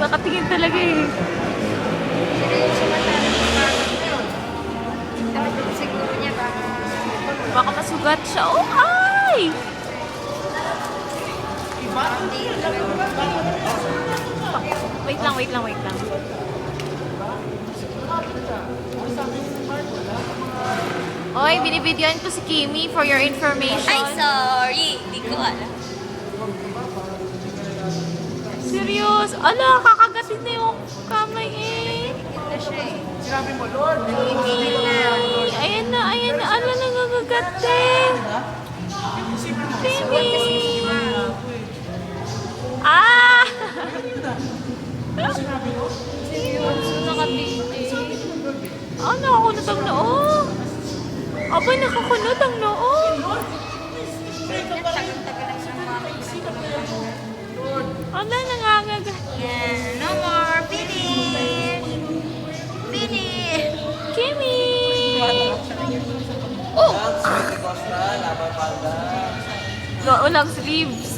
Nakatingin talaga eh. Siguro niya Baka masugat siya. Oh, ay! Wait lang, wait lang, wait lang. Oy, binibidyoan ko si Kimi for your information. Ay, sorry. Hindi ko alam. Serious? Ala, kakagatin na yung kamay eh. Ito siya eh. Sinabi mo, Lord, Hindi na. Ayan na, ayan na. Ala, nangagagatin. Kimi! Ah! Nakapiti. Ah, nakakunot ang noo. Aba, nakakunot ang noo. Ala, nangangagat. Yeah, no more. Finish. Finish. Kimi! Oh! Walang sleeves.